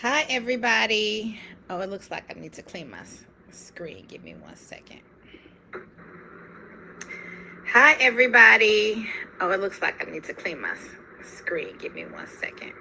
Hi, everybody. Oh, it looks like I need to clean my screen. Give me 1 second. Hi, everybody. Oh, it looks like I need to clean my screen. Give me 1 second.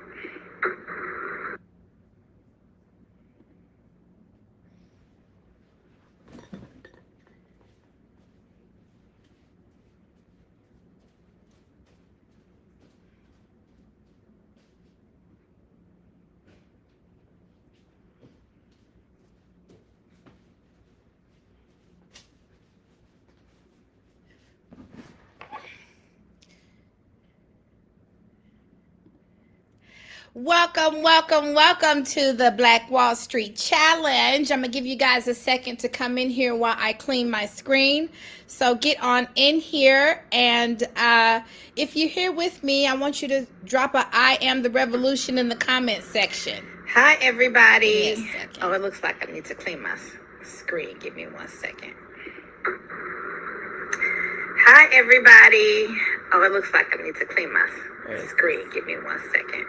Welcome to the Black Wall Street Challenge. I'm going to give you guys a second to come in here while I clean my screen. So get on in here. And if you're here with me, I want you to drop a I am the revolution in the comment section. Hi, everybody. Oh, it looks like I need to clean my screen. Give me 1 second. Hi, everybody. Oh, it looks like I need to clean my screen. Give me 1 second.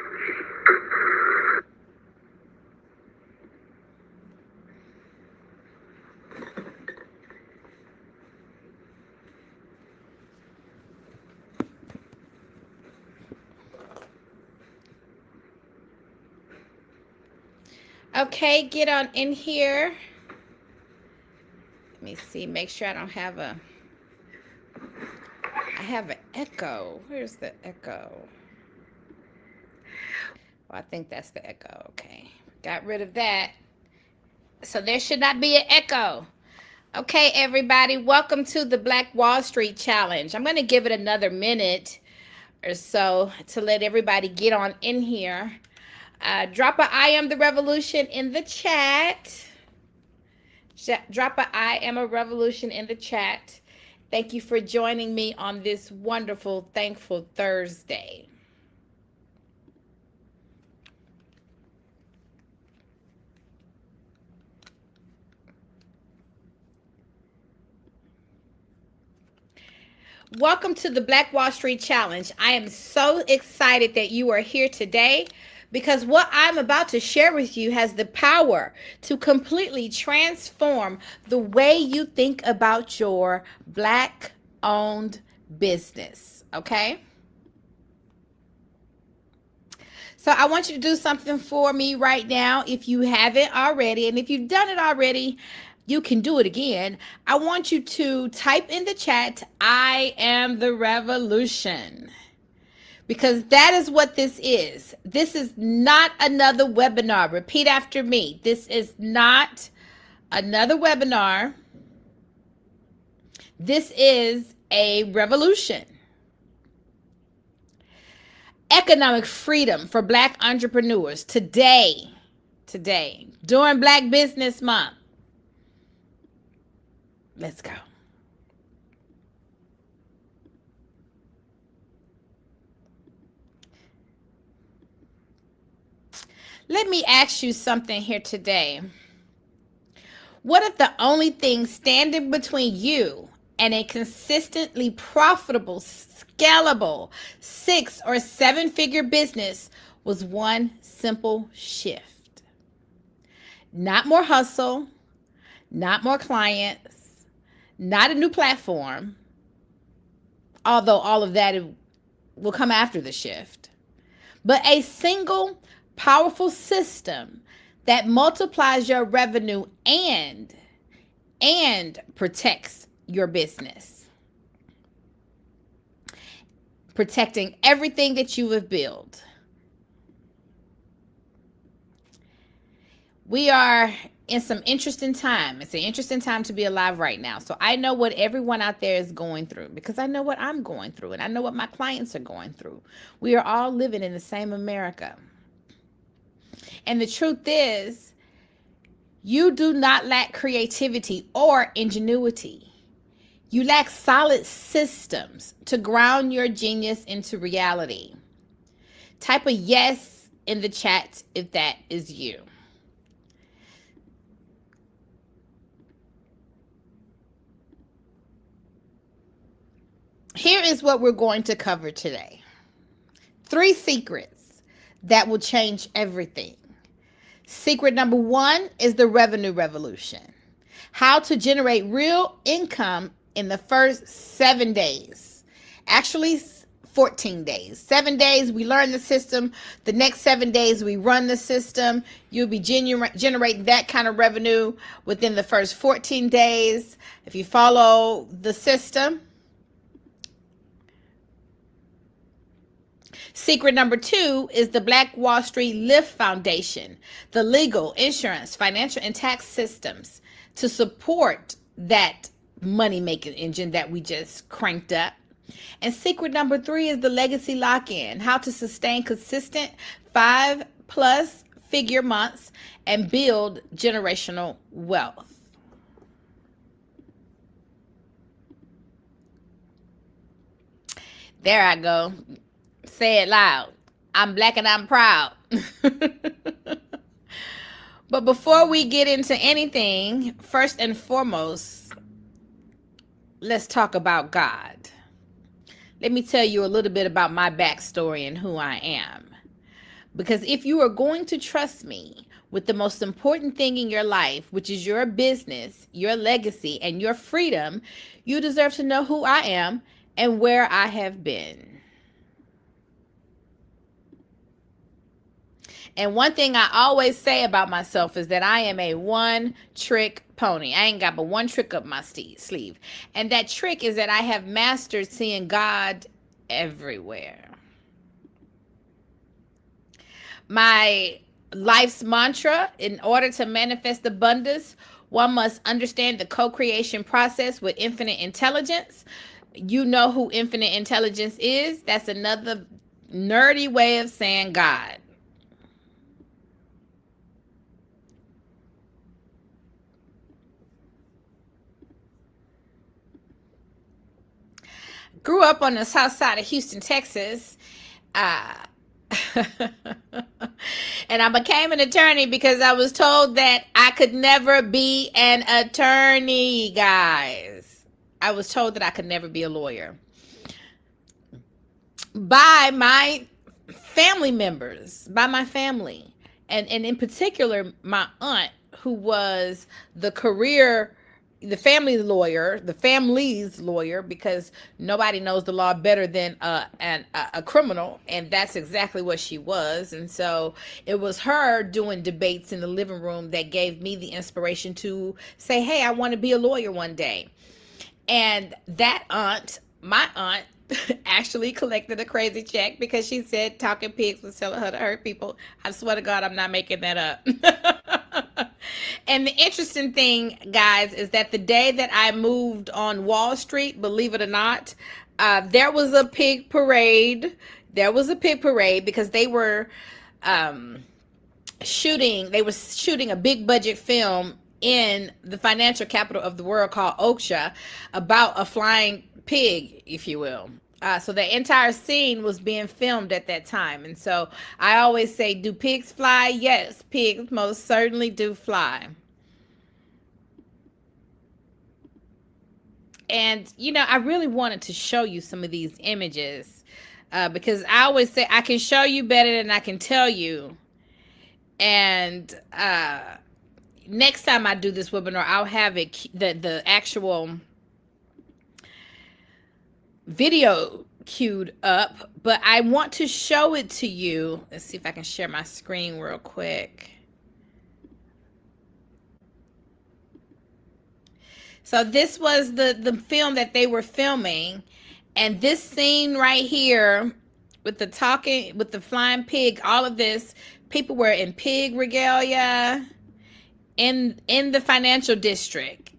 Okay, get on in here. Let me see, make sure I don't have I have an echo. Where's the echo? Well, I think that's the echo. Okay, got rid of that. So there should not be an echo. Okay, everybody, welcome to the Black Wall Street Challenge. I'm going to give it another minute or so to let everybody get on in here. Drop a I am the revolution in the chat. Drop a I am a revolution in the chat. Thank you for joining me on this wonderful, thankful Thursday. Welcome to the Black Wall Street Challenge. I am so excited that you are here today because what I'm about to share with you has the power to completely transform the way you think about your Black-owned business, okay? So I want you to do something for me right now if you haven't already, and if you've done it already, you can do it again. I want you to type in the chat, I am the revolution. Because that is what this is. This is not another webinar. Repeat after me. This is not another webinar. This is a revolution. Economic freedom for Black entrepreneurs today, during Black Business Month. Let's go. Let me ask you something here today. What if the only thing standing between you and a consistently profitable, scalable 6- or 7-figure business was one simple shift? Not more hustle, not more clients, not a new platform, although all of that will come after the shift, but a single powerful system that multiplies your revenue and protects your business, protecting everything that you have built. We are in some interesting time. It's an interesting time to be alive right now. So I know what everyone out there is going through because I know what I'm going through and I know what my clients are going through. We are all living in the same America. And the truth is, you do not lack creativity or ingenuity. You lack solid systems to ground your genius into reality. Type a yes in the chat if that is you. Here is what we're going to cover today. 3 secrets that will change everything. Secret number 1 is the revenue revolution. How to generate real income in the first 7 days. Actually, 14 days. 7 days, we learn the system. The next 7 days, we run the system. You'll be generating that kind of revenue within the first 14 days if you follow the system. Secret number 2 is the Black Wall Street Lift Foundation, the legal, insurance, financial, and tax systems to support that money-making engine that we just cranked up. And secret number 3 is the legacy lock-in, how to sustain consistent 5+ figure months and build generational wealth. There I go. Say it loud. I'm Black and I'm proud. But before we get into anything, first and foremost, let's talk about God. Let me tell you a little bit about my backstory and who I am. Because if you are going to trust me with the most important thing in your life, which is your business, your legacy, and your freedom, you deserve to know who I am and where I have been. And one thing I always say about myself is that I am a one-trick pony. I ain't got but one trick up my sleeve. And that trick is that I have mastered seeing God everywhere. My life's mantra, in order to manifest abundance, one must understand the co-creation process with infinite intelligence. You know who infinite intelligence is? That's another nerdy way of saying God. Grew up on the south side of Houston, Texas. And I became an attorney because I was told that I could never be an attorney, guys. I was told that I could never be a lawyer by my family members, by my family. And in particular, my aunt, who was the family's lawyer, because nobody knows the law better than a criminal, and that's exactly what she was. And so it was her doing debates in the living room that gave me the inspiration to say, hey, I want to be a lawyer one day. And that aunt, my aunt, actually collected a crazy check because she said talking pigs was telling her to hurt people. I swear to God, I'm not making that up. And the interesting thing, guys, is that the day that I moved on Wall Street, believe it or not, there was a pig parade. There was a pig parade because they were shooting a big budget film in the financial capital of the world called Oksha about a flying pig, if you will. So the entire scene was being filmed at that time. And so I always say, do pigs fly? Yes, pigs most certainly do fly. And, I really wanted to show you some of these images because I always say I can show you better than I can tell you. And next time I do this webinar, I'll have it, the actual video queued up, but I want to show it to you. Let's see if I can share my screen real quick. So this was the film that they were filming, and this scene right here with the flying pig, all of this, people were in pig regalia in the financial district,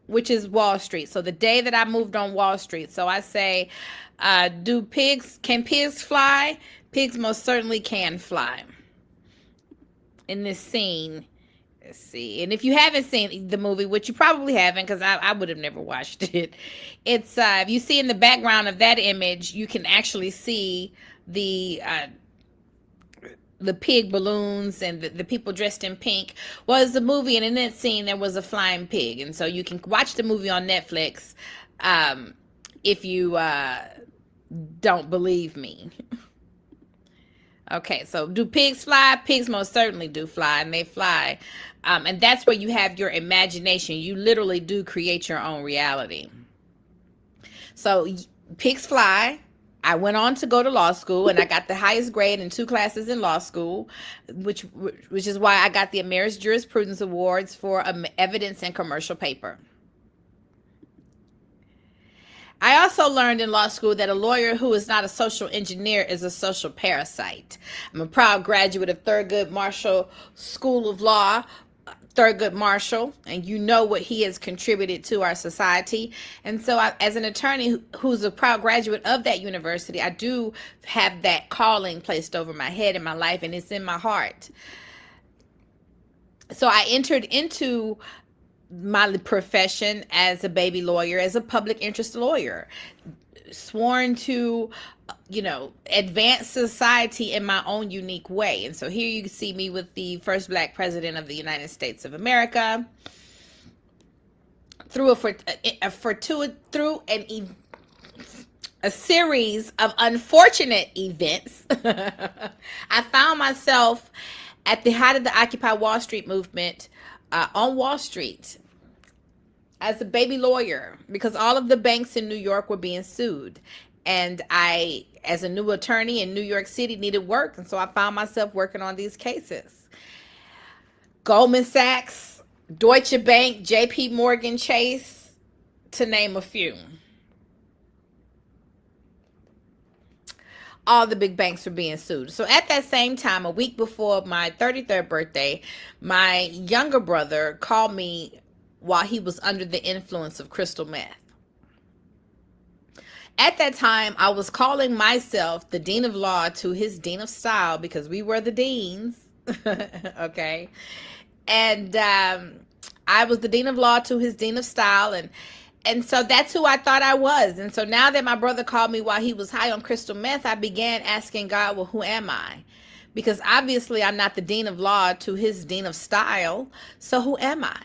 which is Wall Street. So the day that I moved on Wall Street. So I say, can pigs fly? Pigs most certainly can fly. In this scene, let's see. And if you haven't seen the movie, which you probably haven't, because I would have never watched it. It's if you see in the background of that image, you can actually see the pig balloons and the people dressed in pink. Well, it's a movie, and in that scene there was a flying pig. And so you can watch the movie on Netflix if you don't believe me. Okay, so do pigs fly? Pigs most certainly do fly, and they fly. And that's where you have your imagination. You literally do create your own reality. So pigs fly. I went on to go to law school, and I got the highest grade in 2 classes in law school, which is why I got the Emeritus Jurisprudence Awards for evidence and commercial paper. I also learned in law school that a lawyer who is not a social engineer is a social parasite. I'm a proud graduate of Thurgood Marshall School of Law, Thurgood Marshall, and you know what he has contributed to our society. And so as an attorney who's a proud graduate of that university, I do have that calling placed over my head in my life, and it's in my heart. So I entered into my profession as a baby lawyer, as a public interest lawyer, sworn to, advance society in my own unique way. And so here you see me with the first Black president of the United States of America, through a series of unfortunate events. I found myself at the height of the Occupy Wall Street movement, on Wall Street, as a baby lawyer, because all of the banks in New York were being sued. And I, as a new attorney in New York City, needed work. And so I found myself working on these cases. Goldman Sachs, Deutsche Bank, JP Morgan Chase, to name a few. All the big banks were being sued. So at that same time, a week before my 33rd birthday, my younger brother called me while he was under the influence of crystal meth. At that time, I was calling myself the Dean of Law to his Dean of Style, because we were the deans. Okay. And I was the Dean of Law to his Dean of Style, and so that's who I thought I was. And so now that my brother called me while he was high on crystal meth, I began asking God, well, who am I? Because obviously I'm not the Dean of Law to his Dean of Style. So who am I?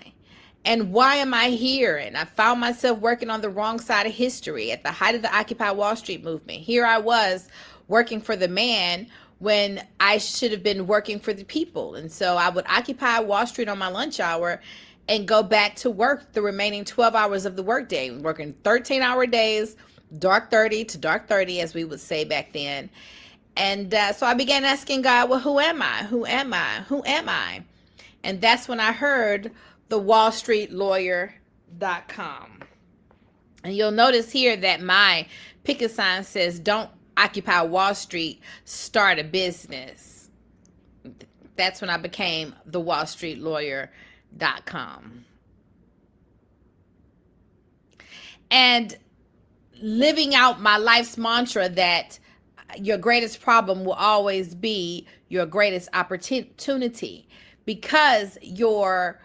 And why am I here? And I found myself working on the wrong side of history at the height of the Occupy Wall Street movement. Here I was working for the man when I should have been working for the people. And so I would occupy Wall Street on my lunch hour and go back to work the remaining 12 hours of the workday, working 13-hour days, dark 30 to dark 30, as we would say back then. And so I began asking God, well, who am I? Who am I? Who am I? And that's when I heard the wallstreetlawyer.com. And you'll notice here that my picket sign says, don't occupy Wall Street, start a business. That's when I became the wallstreetlawyer.com. And living out my life's mantra that your greatest problem will always be your greatest opportunity, because your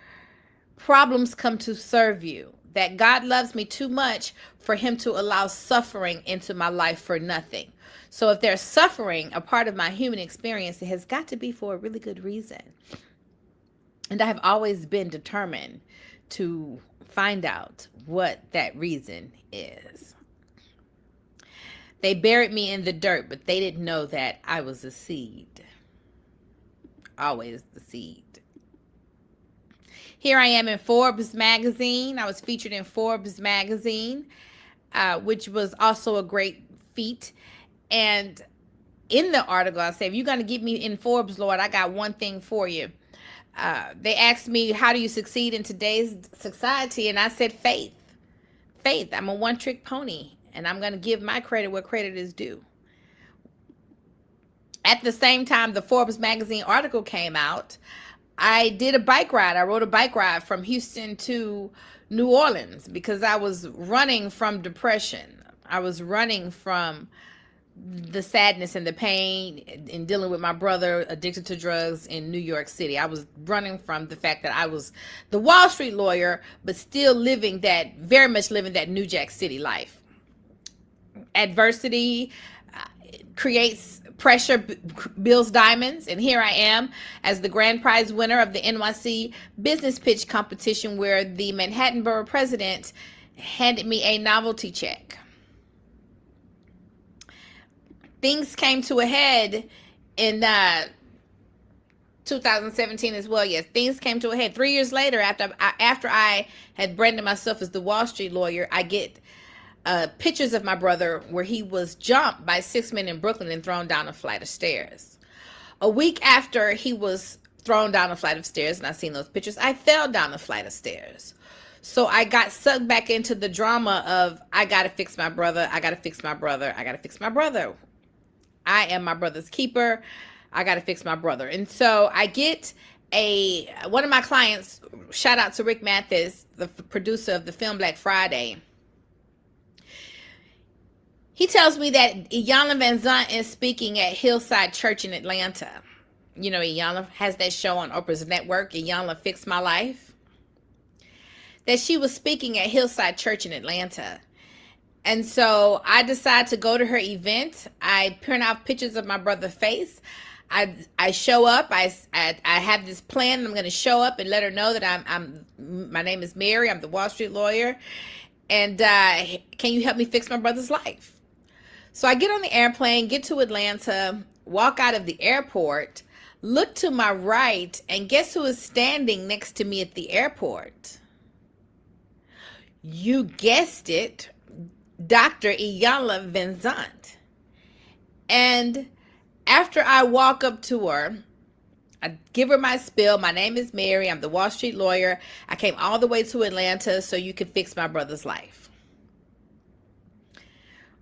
problems come to serve you. That God loves me too much for him to allow suffering into my life for nothing. So if there's suffering a part of my human experience, it has got to be for a really good reason. And I have always been determined to find out what that reason is. They buried me in the dirt, but they didn't know that I was a seed. Always the seed. Here I am in Forbes Magazine. I was featured in Forbes Magazine, which was also a great feat. And in the article, I said, if you're going to get me in Forbes, Lord, I got one thing for you. They asked me, how do you succeed in today's society? And I said, faith. Faith. I'm a one-trick pony, and I'm going to give my credit where credit is due. At the same time the Forbes Magazine article came out, I did a bike ride. I rode a bike ride from Houston to New Orleans because I was running from depression. I was running from the sadness and the pain in dealing with my brother addicted to drugs in New York City. I was running from the fact that I was the Wall Street lawyer, but still very much living that New Jack City life. Adversity creates pressure, builds diamonds. And here I am as the grand prize winner of the NYC business pitch competition, where the Manhattan Borough president handed me a novelty check. Things came to a head in 2017 as well. Yes, things came to a head 3 years later. After I had branded myself as the Wall Street lawyer, I get pictures of my brother where he was jumped by 6 men in Brooklyn and thrown down a flight of stairs. A week after he was thrown down a flight of stairs, and I seen those pictures, I fell down a flight of stairs. So I got sucked back into the drama of, I got to fix my brother. I got to fix my brother. I got to fix my brother. I am my brother's keeper. I got to fix my brother. And so I get one of my clients, shout out to Rick Mathis, the producer of the film Black Friday. He tells me that Iyanla Vanzant is speaking at Hillside Church in Atlanta. You know, Iyanla has that show on Oprah's network, Iyanla Fix My Life. That she was speaking at Hillside Church in Atlanta. And so I decide to go to her event. I print out pictures of my brother's face. I show up. I have this plan. I'm going to show up and let her know that my name is Mary. I'm the Wall Street lawyer. And can you help me fix my brother's life? So I get on the airplane, get to Atlanta, walk out of the airport, look to my right, and guess who is standing next to me at the airport? You guessed it, Dr. Iyanla Vanzant. And after I walk up to her, I give her my spiel. My name is Mary. I'm the Wall Street lawyer. I came all the way to Atlanta so you could fix my brother's life.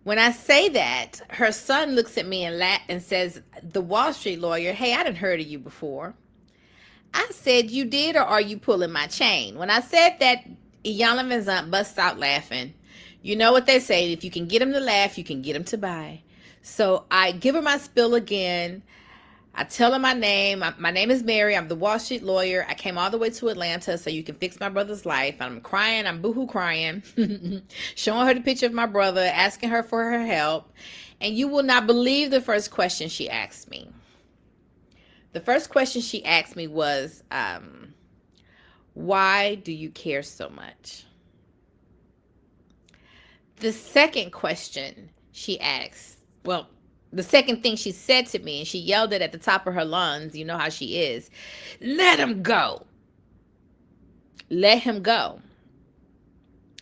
When I say that, her son looks at me and says, the Wall Street lawyer, hey, I done heard of you before. I said, you did, or are you pulling my chain? When I said that, Iyanla Vanzant busts out laughing. You know what they say, if you can get him to laugh, you can get him to buy. So I give her my spiel again. I tell her my name. My name is Mary. I'm the Wall Street lawyer. I came all the way to Atlanta so you can fix my brother's life. I'm crying. I'm boohoo crying. Showing her the picture of my brother, asking her for her help. And you will not believe the first question she asked me. The first question she asked me was, why do you care so much? The second question she asked, the second thing she said to me, and she yelled it at the top of her lungs, you know how she is, let him go. Let him go.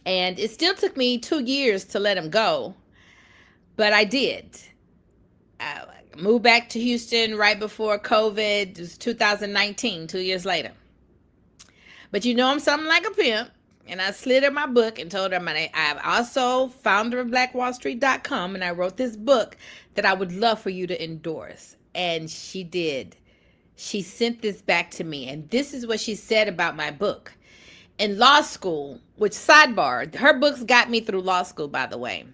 And it still took me 2 years to let him go, but I did. I moved back to Houston right before COVID. It was 2019, 2 years later. But you know I'm something like a pimp. And I slid her my book and told her I'm also founder of blackwallstreet.com, and I wrote this book that I would love for you to endorse. And she did. She sent this back to me, and this is what she said about my book. In law school, which sidebar, her books got me through law school, by the way.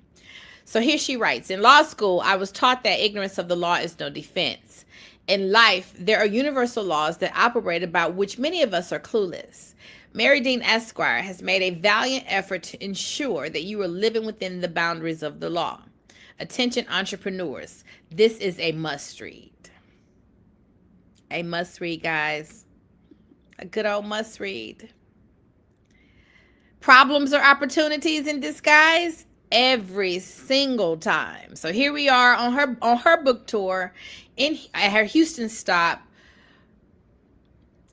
So here she writes, in law school, I was taught that ignorance of the law is no defense. In life, there are universal laws that operate about which many of us are clueless. Marye Dean Esquire has made a valiant effort to ensure that you are living within the boundaries of the law. Attention entrepreneurs, this is a must read. A must read, guys. A good old must read. Problems or opportunities in disguise? Every single time. So here we are on her book tour at her Houston stop.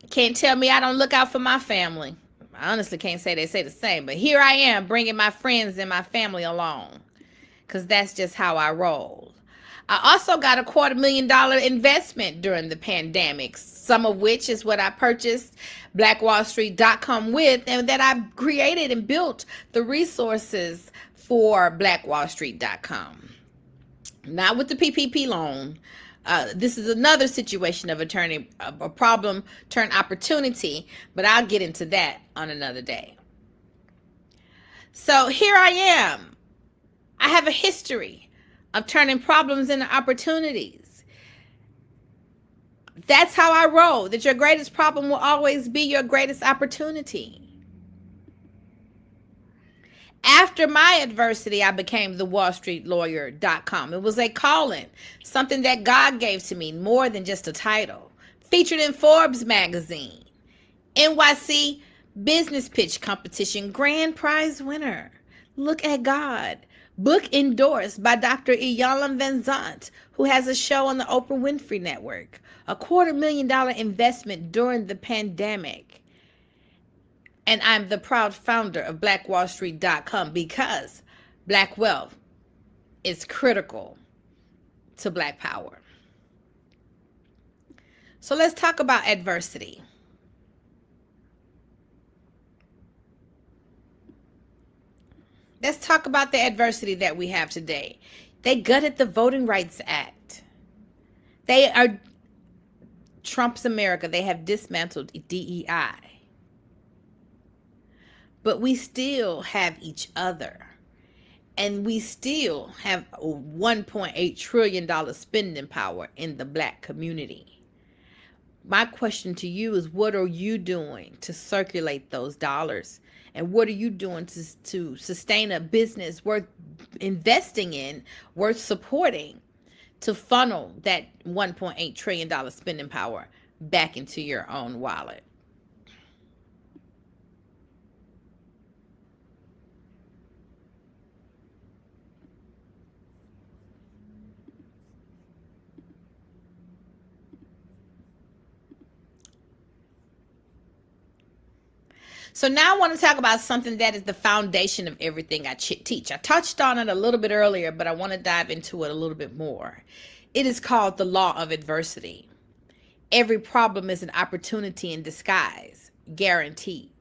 Can't tell me I don't look out for my family. I honestly can't say they say the same, but here I am bringing my friends and my family along because that's just how I roll. I also got a $250,000 investment during the pandemic, some of which is what I purchased blackwallstreet.com with, and that I created and built the resources for blackwallstreet.com. Not with the PPP loan. This is another situation of a problem turn opportunity, but I'll get into that on another day. So here I am. I have a history of turning problems into opportunities. That's how I roll, that your greatest problem will always be your greatest opportunity. After my adversity, I became the wallstreetlawyer.com. It was a calling, something that God gave to me, more than just a title. Featured in Forbes Magazine, NYC Business Pitch Competition Grand Prize winner. Look at God Book endorsed by Dr. Iyanla Vanzant, who has a show on the Oprah Winfrey Network. A $250,000 investment during the pandemic. And I'm the proud founder of BlackWallStreet.com because Black wealth is critical to Black power. So let's talk about adversity. Let's talk about the adversity that we have today. They gutted the Voting Rights Act. They are Trump's America. They have dismantled DEI. But we still have each other. And we still have a $1.8 trillion spending power in the Black community. My question to you is, what are you doing to circulate those dollars? And what are you doing to sustain a business worth investing in, worth supporting, to funnel that $1.8 trillion spending power back into your own wallet? So now I want to talk about something that is the foundation of everything I teach. I touched on it a little bit earlier, but I want to dive into it a little bit more. It is called the law of adversity. Every problem is an opportunity in disguise, guaranteed.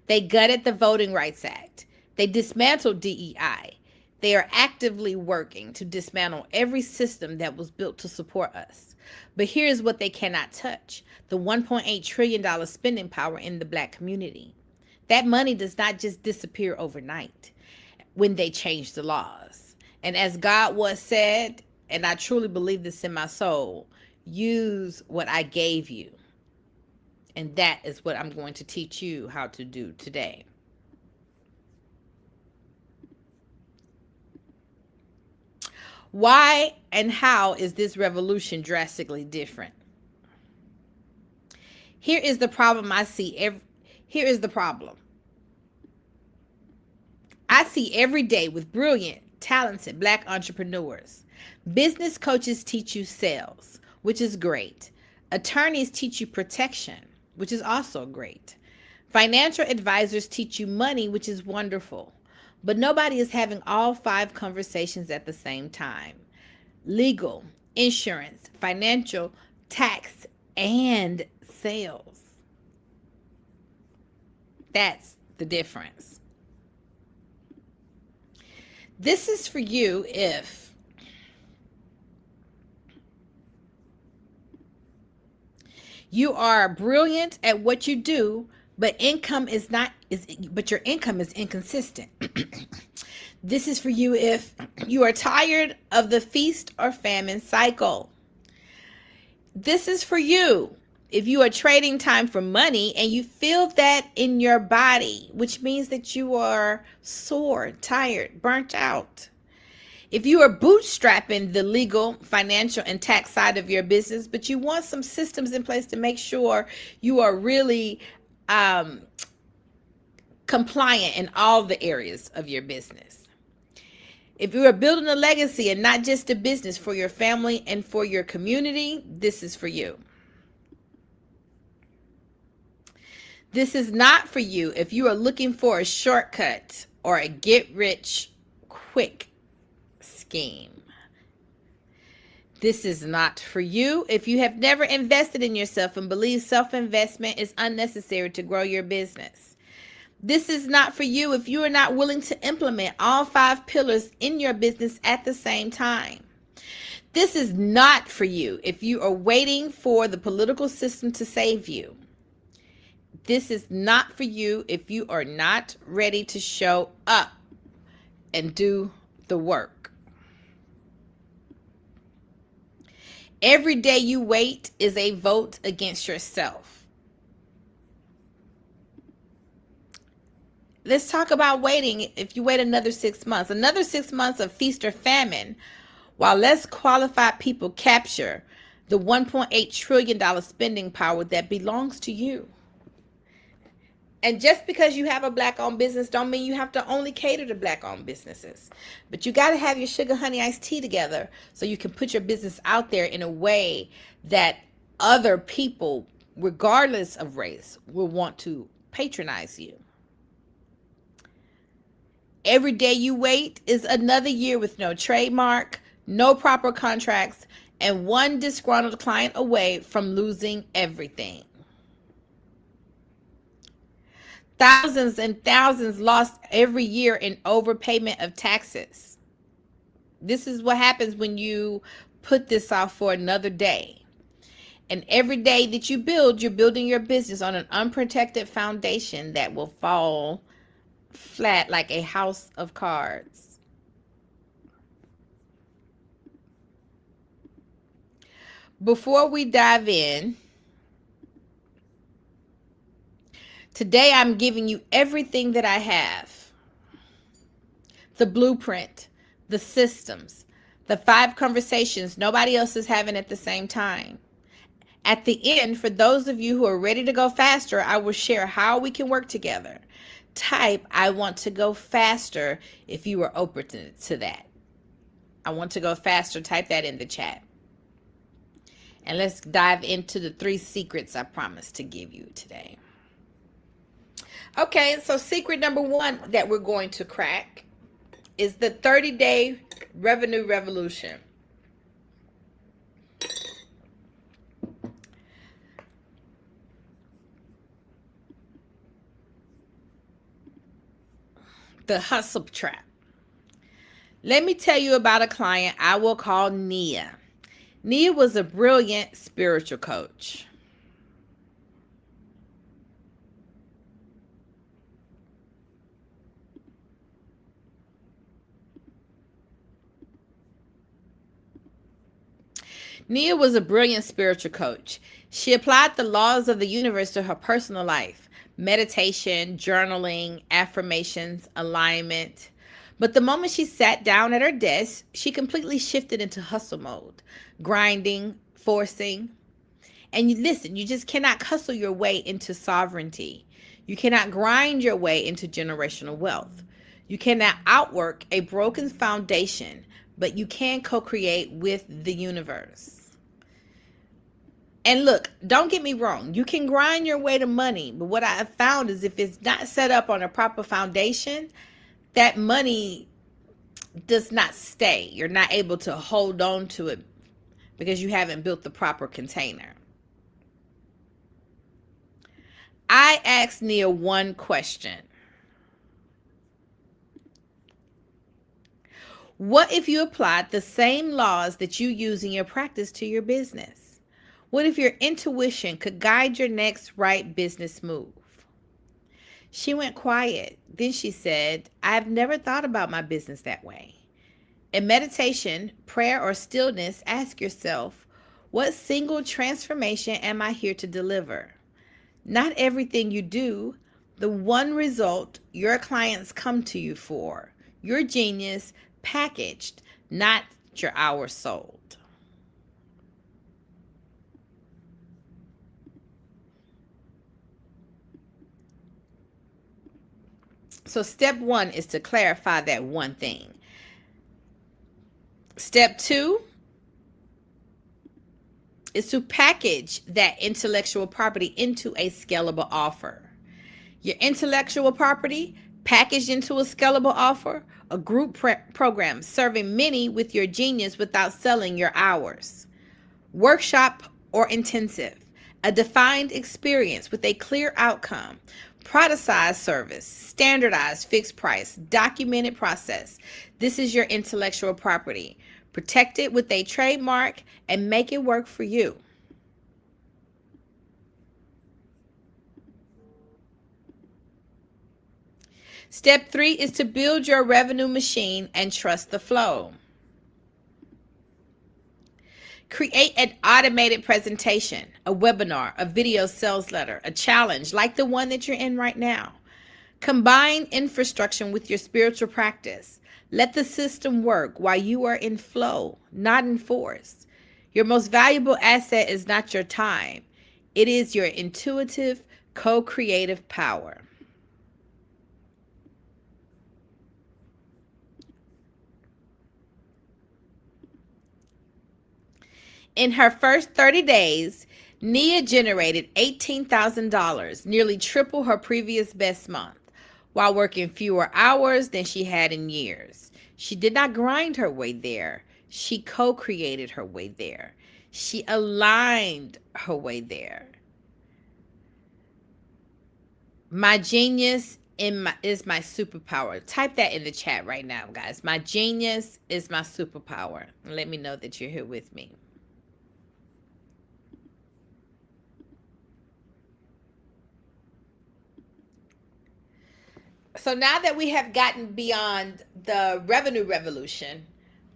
They gutted the Voting Rights Act. They dismantled DEI. They are actively working to dismantle every system that was built to support us. But here's what they cannot touch: the $1.8 trillion spending power in the Black community. That money does not just disappear overnight when they change the laws. And as God was said, and I truly believe this in my soul, use what I gave you. And that is what I'm going to teach you how to do today. Why and how is this revolution drastically different? Here is the problem I see. Here is the problem I see every day with brilliant, talented Black entrepreneurs. Business coaches teach you sales, which is great. Attorneys teach you protection, which is also great. Financial advisors teach you money, which is wonderful. But nobody is having all 5 conversations at the same time: legal, insurance, financial, tax, and sales. That's the difference. This is for you if you are brilliant at what you do, but your income is inconsistent. This is for you if you are tired of the feast or famine cycle. This is for you if you are trading time for money and you feel that in your body, which means that you are sore, tired, burnt out. If you are bootstrapping the legal, financial, and tax side of your business, but you want some systems in place to make sure you are really compliant in all the areas of your business. If you are building a legacy and not just a business for your family and for your community, this is for you. This is not for you if you are looking for a shortcut or a get-rich-quick scheme. This is not for you if you have never invested in yourself and believe self-investment is unnecessary to grow your business. This is not for you if you are not willing to implement all 5 pillars in your business at the same time. This is not for you if you are waiting for the political system to save you. This is not for you if you are not ready to show up and do the work. Every day you wait is a vote against yourself. Let's talk about waiting. If you wait another 6 months of feast or famine, while less qualified people capture the $1.8 trillion spending power that belongs to you. And just because you have a black-owned business don't mean you have to only cater to black-owned businesses. But you got to have your sugar honey iced tea together so you can put your business out there in a way that other people, regardless of race, will want to patronize you. Every day you wait is another year with no trademark, no proper contracts, and one disgruntled client away from losing everything. Thousands and thousands lost every year in overpayment of taxes. This is what happens when you put this off for another day. And every day that you build, you're building your business on an unprotected foundation that will fall flat like a house of cards. Before we dive in, today I'm giving you everything that I have. The blueprint, the systems, the 5 conversations nobody else is having at the same time. At the end, for those of you who are ready to go faster, I will share how we can work together. Type, I want to go faster if you are open to that. I want to go faster. Type that in the chat. And let's dive into the 3 secrets I promised to give you today. Okay, so secret number 1 that we're going to crack is the 30-day revenue revolution. The hustle trap. Let me tell you about a client I will call Nia. Nia was a brilliant spiritual coach. Nia was a brilliant spiritual coach. She applied the laws of the universe to her personal life. Meditation, journaling, affirmations, alignment. But the moment she sat down at her desk, she completely shifted into hustle mode, grinding, forcing. And listen, you just cannot hustle your way into sovereignty. You cannot grind your way into generational wealth. You cannot outwork a broken foundation, but you can co-create with the universe. And look, don't get me wrong. You can grind your way to money, but what I have found is if it's not set up on a proper foundation, that money does not stay. You're not able to hold on to it because you haven't built the proper container. I asked Nia one question. What if you applied the same laws that you use in your practice to your business? What if your intuition could guide your next right business move? She went quiet. Then she said, I've never thought about my business that way. In meditation, prayer, or stillness, ask yourself, what single transformation am I here to deliver? Not everything you do, the one result your clients come to you for. Your genius packaged, not your hours sold. So step 1 is to clarify that one thing. Step 2 is to package that intellectual property into a scalable offer. Your intellectual property packaged into a scalable offer, a group program serving many with your genius without selling your hours. Workshop or intensive, a defined experience with a clear outcome. Productized service, standardized fixed price, documented process. This is your intellectual property. Protect it with a trademark and make it work for you. Step 3 is to build your revenue machine and trust the flow. Create an automated presentation, a webinar, a video sales letter, a challenge like the one that you're in right now. Combine infrastructure with your spiritual practice. Let the system work while you are in flow, not in force. Your most valuable asset is not your time. It is your intuitive, co-creative power. In her first 30 days, Nia generated $18,000, nearly triple her previous best month, while working fewer hours than she had in years. She did not grind her way there. She co-created her way there. She aligned her way there. My genius is my superpower. Type that in the chat right now, guys. My genius is my superpower. Let me know that you're here with me. So now that we have gotten beyond the revenue revolution,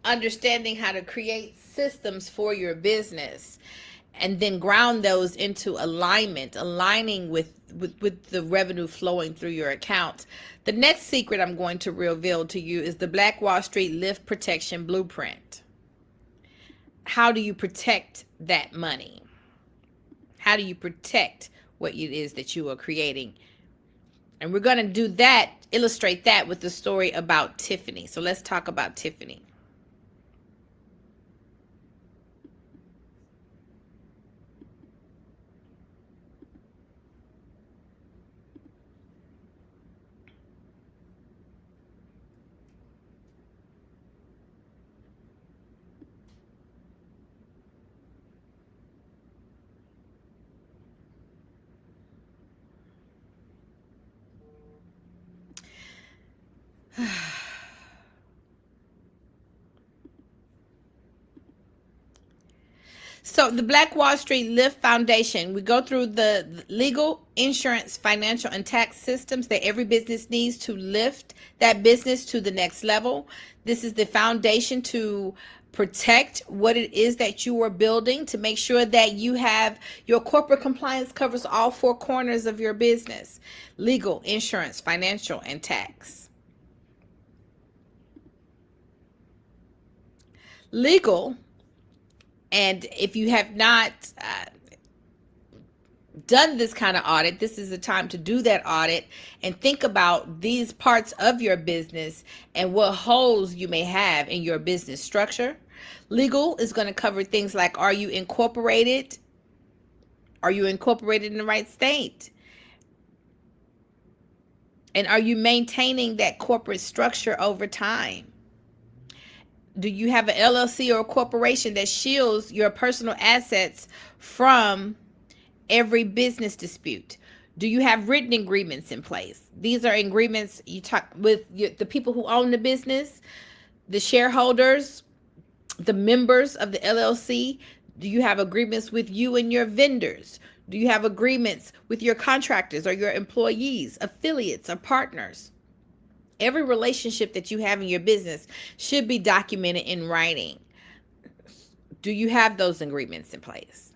understanding how to create systems for your business and then ground those into alignment, aligning with the revenue flowing through your account. The next secret I'm going to reveal to you is the Black Wall Street Lift Protection Blueprint. How do you protect that money? How do you protect what it is that you are creating? And we're going to do that, illustrate that with the story about Tiffany. So let's talk about Tiffany. So the Black Wall Street Lift Foundation, we go through the legal, insurance, financial, and tax systems that every business needs to lift that business to the next level. This is the foundation to protect what it is that you are building, to make sure that you have your corporate compliance covers all four corners of your business: legal, insurance, financial, and tax. Legal. And if you have not done this kind of audit, this is the time to do that audit and think about these parts of your business and what holes you may have in your business structure. Legal is going to cover things like, are you incorporated? Are you incorporated in the right state? And are you maintaining that corporate structure over time? Do you have an LLC or a corporation that shields your personal assets from every business dispute? Do you have written agreements in place? These are agreements you talk with the people who own the business, the shareholders, the members of the LLC. Do you have agreements with you and your vendors? Do you have agreements with your contractors or your employees, affiliates, or partners? Every relationship that you have in your business should be documented in writing. Do you have those agreements in place?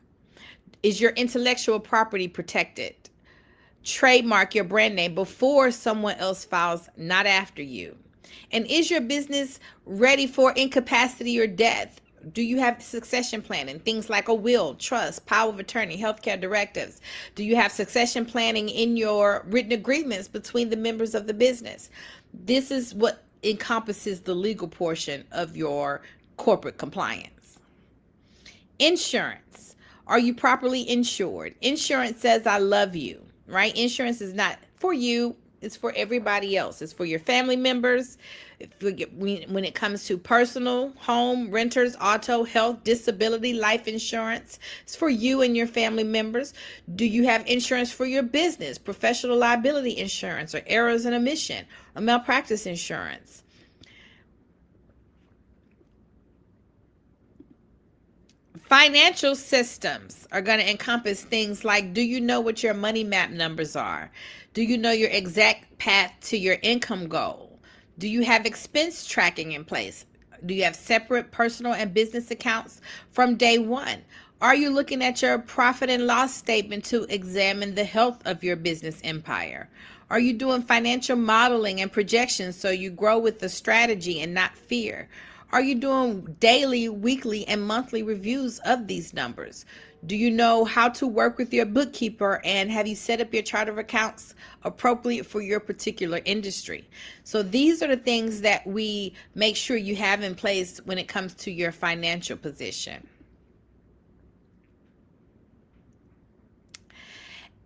Is your intellectual property protected? Trademark your brand name before someone else files, not after you. And is your business ready for incapacity or death? Do you have succession planning? Things like a will, trust, power of attorney, healthcare directives. Do you have succession planning in your written agreements between the members of the business? This is what encompasses the legal portion of your corporate compliance. Insurance. Are you properly insured? Insurance says, I love you, right? Insurance is not for you. It's for everybody else. It's for your family members. When it comes to personal, home, renters, auto, health, disability, life insurance, it's for you and your family members. Do you have insurance for your business, professional liability insurance, or errors and omission, or malpractice insurance? Financial systems are going to encompass things like, do you know what your money map numbers are? Do you know your exact path to your income goal? Do you have expense tracking in place? Do you have separate personal and business accounts from day one? Are you looking at your profit and loss statement to examine the health of your business empire? Are you doing financial modeling and projections so you grow with the strategy and not fear? Are you doing daily, weekly, and monthly reviews of these numbers? Do you know how to work with your bookkeeper, and have you set up your chart of accounts appropriate for your particular industry? So these are the things that we make sure you have in place when it comes to your financial position.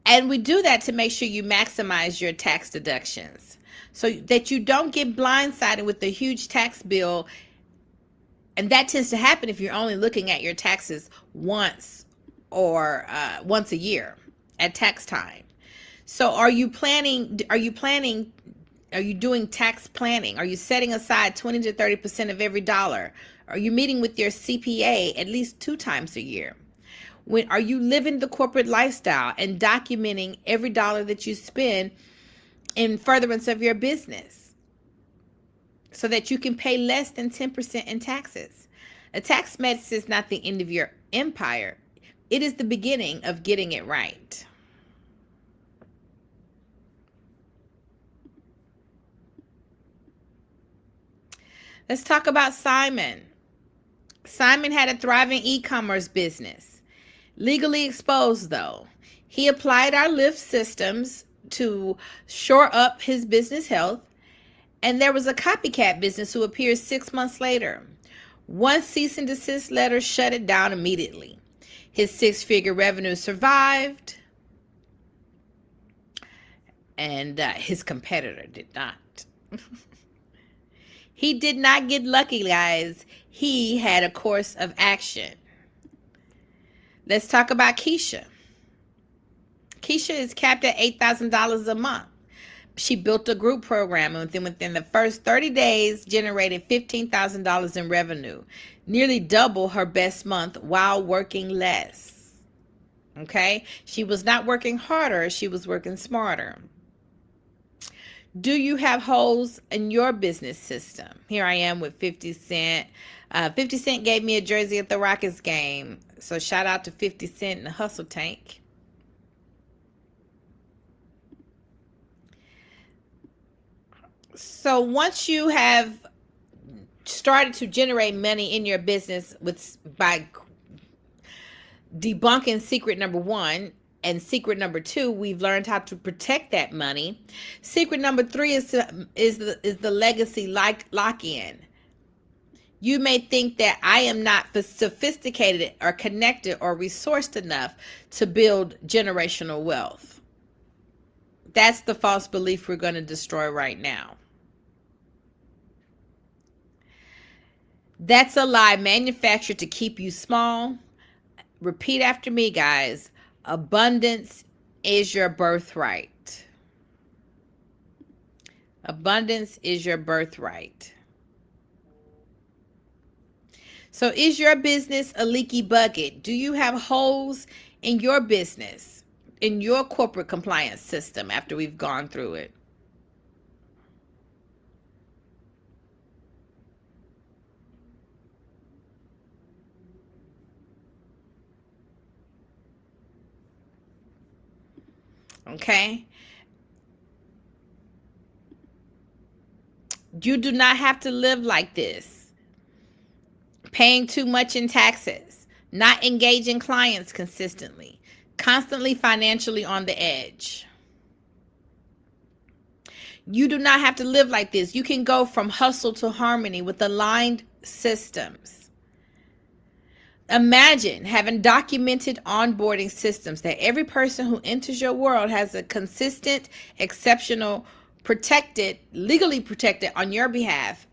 And we do that to make sure you maximize your tax deductions so that you don't get blindsided with the huge tax bill. And that tends to happen if you're only looking at your taxes once or once a year at tax time. So are you doing tax planning? Are you setting aside 20 to 30% of every dollar? Are you meeting with your CPA at least 2 times a year? Are you living the corporate lifestyle and documenting every dollar that you spend in furtherance of your business so that you can pay less than 10% in taxes? A tax mess is not the end of your empire. It is the beginning of getting it right. Let's talk about Simon. Simon had a thriving e-commerce business. Legally exposed, though. He applied our lift systems to shore up his business health, and there was a copycat business who appeared 6 months later. One cease and desist letter shut it down immediately. His 6-figure revenue survived, and his competitor did not. He did not get lucky, guys. He had a course of action. Let's talk about Keisha. Keisha is capped at $8,000 a month. She built a group program and within the first 30 days generated $15,000 in revenue, nearly double her best month while working less. Okay? She was not working harder, she was working smarter. Do you have holes in your business system? Here I am with 50 Cent. 50 Cent gave me a jersey at the Rockets game. So shout out to 50 Cent and the Hustle Tank. So once you have started to generate money in your business by debunking secret number 1 and secret number 2, we've learned how to protect that money. Secret number 3 is the legacy lock-in. You may think that I am not sophisticated or connected or resourced enough to build generational wealth. That's the false belief we're going to destroy right now. That's a lie manufactured to keep you small. Repeat after me, guys. Abundance is your birthright. Abundance is your birthright. So is your business a leaky bucket? Do you have holes in your business, in your corporate compliance system after we've gone through it? Okay? You do not have to live like this. Paying too much in taxes, not engaging clients consistently, constantly financially on the edge. You do not have to live like this. You can go from hustle to harmony with aligned systems. Imagine having documented onboarding systems that every person who enters your world has a consistent, exceptional, protected, legally protected on your behalf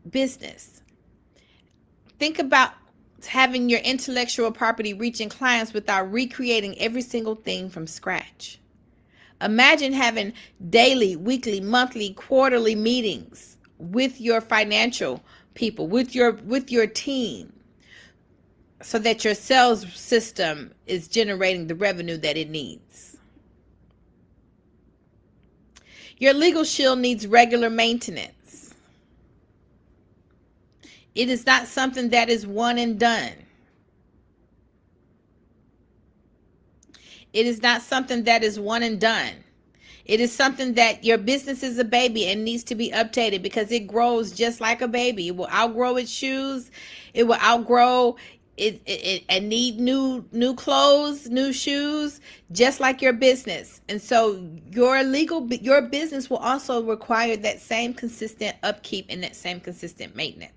business. Think about having your intellectual property reaching clients without recreating every single thing from scratch. Imagine having daily, weekly, monthly, quarterly meetings with your financial people, with your team, so that your sales system is generating the revenue that it needs. Your legal shield needs regular maintenance. It is not something that is one and done. It is not something that is one and done. It is something that your business is a baby and needs to be updated because it grows just like a baby. It will outgrow its shoes. It will outgrow it and need new clothes, new shoes, just like your business. And so your business will also require that same consistent upkeep and that same consistent maintenance.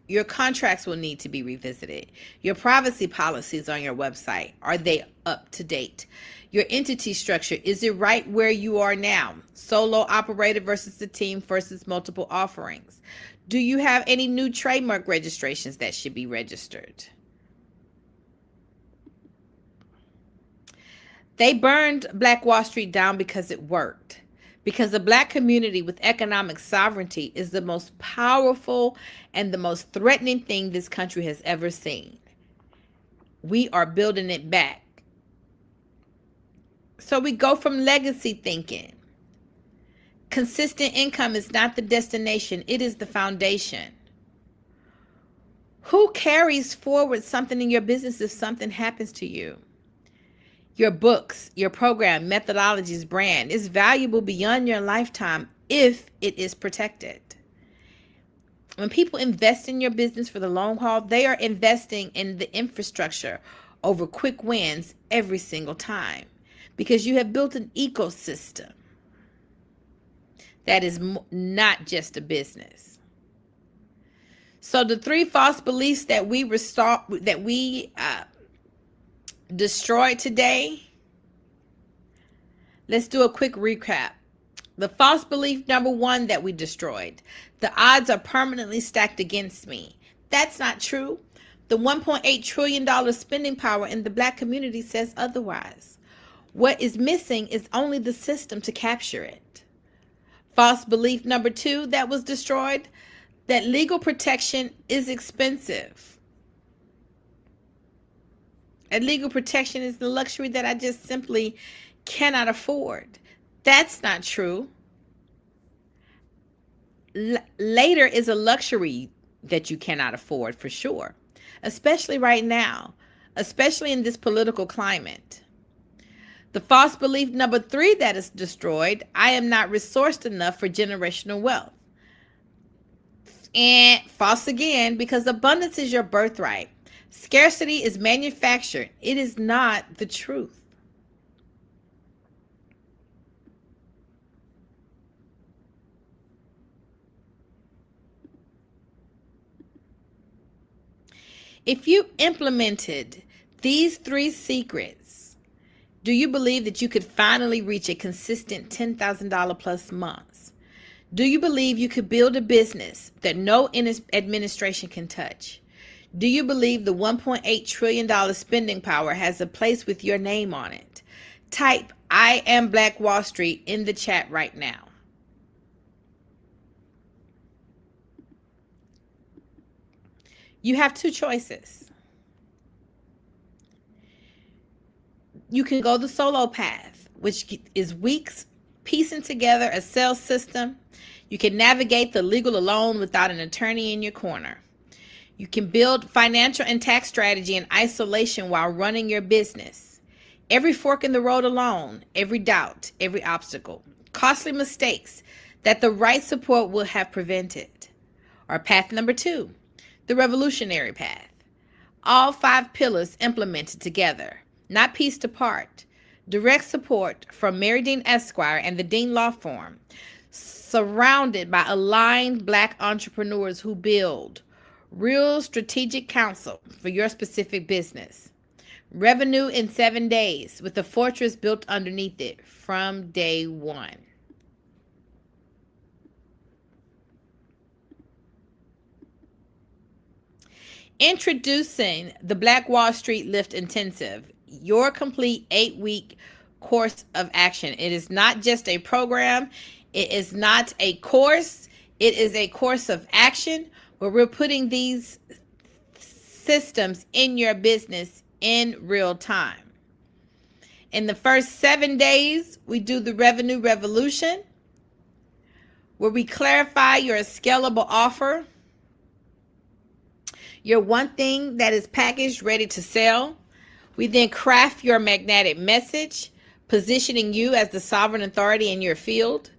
Your contracts will need to be revisited. Your privacy policies on your website, are they up to date? Your entity structure, is it right where you are now? Solo operator versus the team versus multiple offerings. Do you have any new trademark registrations that should be registered? They burned Black Wall Street down because it worked. Because the Black community with economic sovereignty is the most powerful and the most threatening thing this country has ever seen. We are building it back. So we go from legacy thinking. Consistent income is not the destination, it is the foundation. Who carries forward something in your business if something happens to you? Your books, your program, methodologies, brand is valuable beyond your lifetime if it is protected. When people invest in your business for the long haul, they are investing in the infrastructure over quick wins every single time because you have built an ecosystem that is not just a business. So the 3 false beliefs that we destroyed today, let's do a quick recap. The false belief number 1 that we destroyed: the odds are permanently stacked against me. That's not true. The $1.8 trillion spending power in the Black community says otherwise. What is missing is only the system to capture it. False belief number 2 that was destroyed: that legal protection is expensive. And legal protection is the luxury that I just simply cannot afford. That's not true. Later is a luxury that you cannot afford for sure, especially right now, especially in this political climate. The false belief number 3 that is destroyed: I am not resourced enough for generational wealth. And false again, because abundance is your birthright. Scarcity is manufactured. It is not the truth. If you implemented these 3 secrets, do you believe that you could finally reach a consistent $10,000 plus months? Do you believe you could build a business that no administration can touch? Do you believe the $1.8 trillion spending power has a place with your name on it? Type "I am Black Wall Street" in the chat right now. You have 2 choices. You can go the solo path, which is weeks piecing together a sales system. You can navigate the legal alone without an attorney in your corner. You can build financial and tax strategy in isolation while running your business. Every fork in the road alone, every doubt, every obstacle, costly mistakes that the right support will have prevented. Or path number 2, the revolutionary path. All 5 pillars implemented together, not pieced apart. Direct support from Marye Dean Esquire and the Dean Law Firm, surrounded by aligned Black entrepreneurs who build real strategic counsel for your specific business. Revenue in 7 days with a fortress built underneath it from day 1. Introducing the Black Wall Street Lift Intensive, your complete 8-week course of action. It is not just a program. It is not a course. It is a course of action where we're putting these systems in your business in real time. In the first 7 days, we do the revenue revolution, where we clarify your scalable offer, your one thing that is packaged, ready to sell. We then craft your magnetic message, positioning you as the sovereign authority in your field.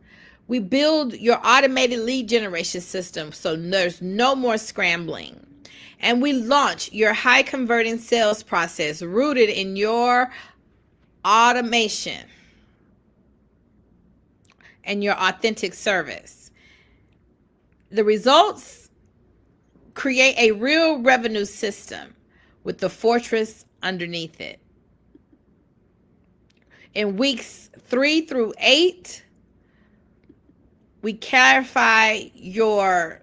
We build your automated lead generation system so there's no more scrambling. And we launch your high converting sales process rooted in your automation and your authentic service. The results create a real revenue system with the fortress underneath it. In weeks 3 through 8, we clarify your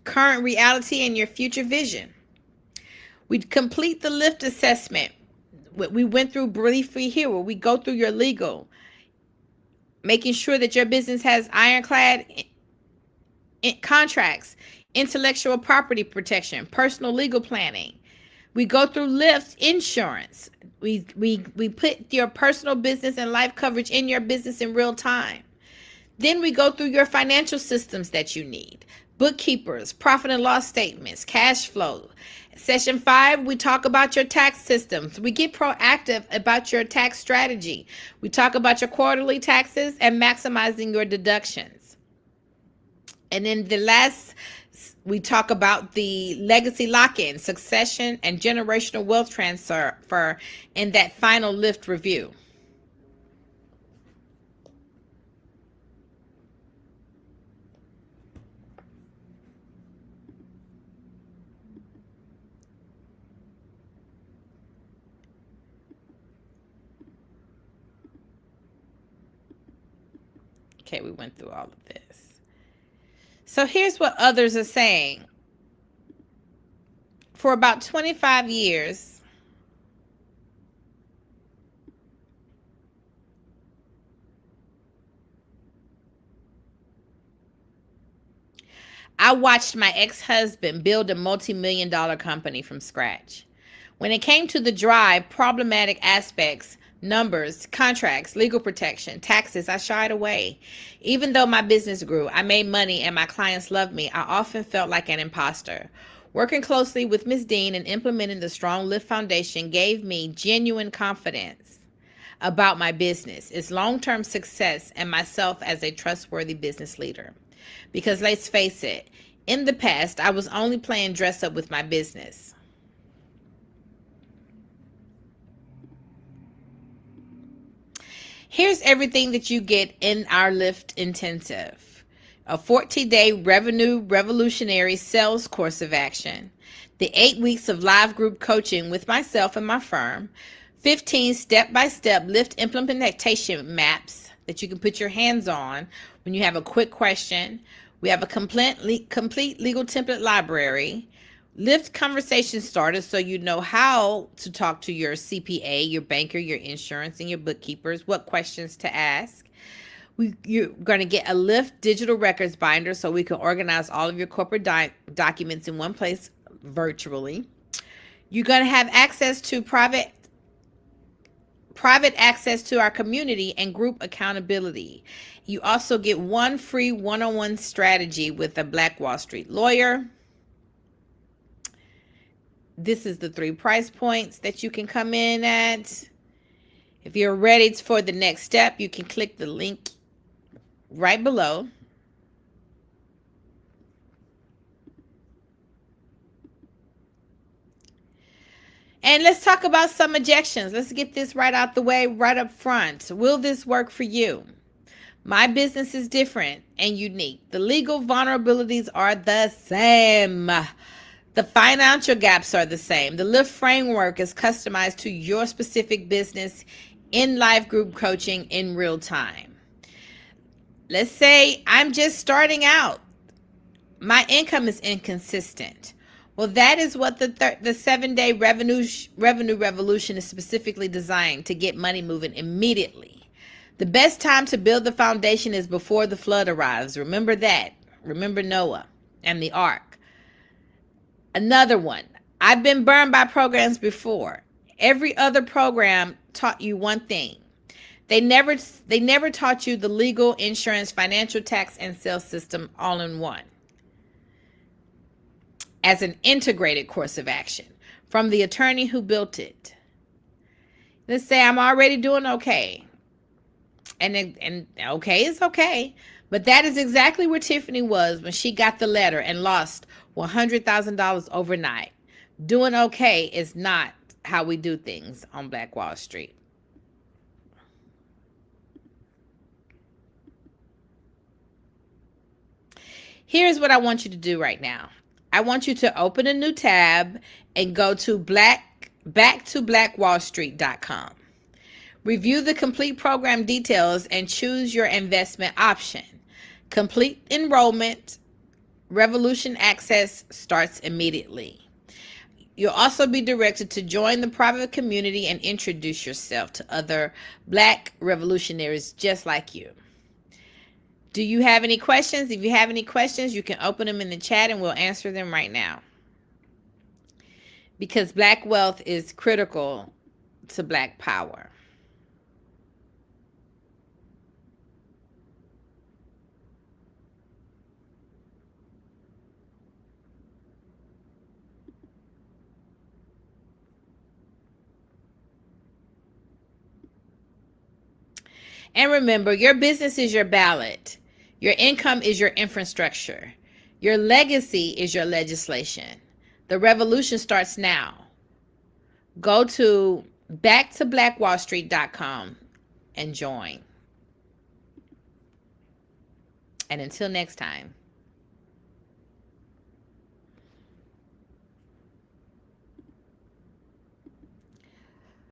current reality and your future vision. We complete the lift assessment. We went through briefly here, where we go through your legal, making sure that your business has ironclad contracts, intellectual property protection, personal legal planning. We go through lift insurance. We put your personal business and life coverage in your business in real time. Then we go through your financial systems that you need. Bookkeepers, profit and loss statements, cash flow. Session 5, we talk about your tax systems. We get proactive about your tax strategy. We talk about your quarterly taxes and maximizing your deductions. And then the last, we talk about the legacy lock-in, succession, and generational wealth transfer in that final lift review. Okay, we went through all of this. So here's what others are saying. For about 25 years, I watched my ex-husband build a multi-million-dollar company from scratch. When it came to the dry, problematic aspects, numbers, contracts, legal protection, taxes, I shied away. Even though my business grew, I made money, and my clients loved me, I often felt like an imposter. Working closely with Ms. Dean and implementing the Strong Lift Foundation gave me genuine confidence about my business, its long-term success, and myself as a trustworthy business leader. Because let's face it, in the past, I was only playing dress up with my business. Here's everything that you get in our Lift Intensive. A 14-day revenue revolutionary sales course of action. The 8 weeks of live group coaching with myself and my firm. 15 step-by-step Lift implementation maps that you can put your hands on when you have a quick question. We have a complete legal template library. Lift conversation starters so you know how to talk to your CPA, your banker, your insurance, and your bookkeepers, what questions to ask. You're going to get a Lift digital records binder so we can organize all of your corporate documents in one place virtually. You're going to have access to private access to our community and group accountability. You also get one free one-on-one strategy with a Black Wall Street lawyer. This is the 3 price points that you can come in at. If you're ready for the next step, you can click the link right below. And let's talk about some objections. Let's get this right out the way, right up front. Will this work for you? My business is different and unique. The legal vulnerabilities are the same. The financial gaps are the same. The Lift framework is customized to your specific business in live group coaching in real time. Let's say I'm just starting out. My income is inconsistent. Well, that is what the 7-day revenue revolution is specifically designed to get money moving immediately. The best time to build the foundation is before the flood arrives. Remember that. Remember Noah and the ark. Another one. I've been burned by programs before. Every other program taught you one thing. They never taught you the legal, insurance, financial, tax, and sales system all in one. As an integrated course of action from the attorney who built it. Let's say I'm already doing okay. And okay is okay. But that is exactly where Tiffany was when she got the letter and lost $100,000 overnight. Doing okay is not how we do things on Black Wall Street. Here's what I want you to do right now. I want you to open a new tab and go to backtoblackWallStreet.com. Review the complete program details and choose your investment option. Complete enrollment. Revolution access starts immediately. You'll also be directed to join the private community and introduce yourself to other Black revolutionaries just like you. Do you have any questions? If you have any questions, you can open them in the chat and we'll answer them right now. Because Black wealth is critical to Black power. And remember, your business is your ballot. Your income is your infrastructure. Your legacy is your legislation. The revolution starts now. Go to backtoblackWallStreet.com and join. And until next time.